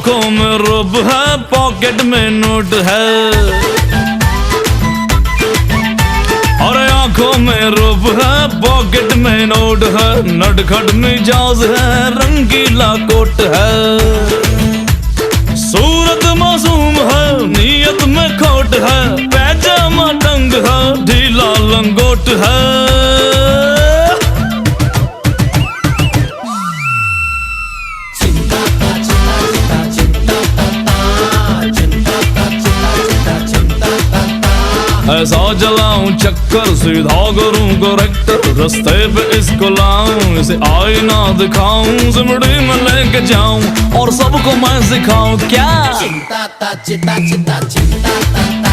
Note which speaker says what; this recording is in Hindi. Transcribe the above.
Speaker 1: आंखों में रूप है, पॉकेट में नोट है। अरे आंखों में रूप है, पॉकेट में नोट है, नटखट मिजाज है, रंगीला कोट है। सूरत मासूम है, नीयत में खोट है, पैजामा टंग है, ढीला लंगोट है। ऐसा जलाऊं चक्कर, सीधा करूं करेक्टर, रास्ते पे इसको लाऊं, इसे आईना दिखाऊं, सिमड़ी में लेके जाऊं और सबको मैं सिखाऊं क्या। चिंता ता चिता चिता चिंता ता।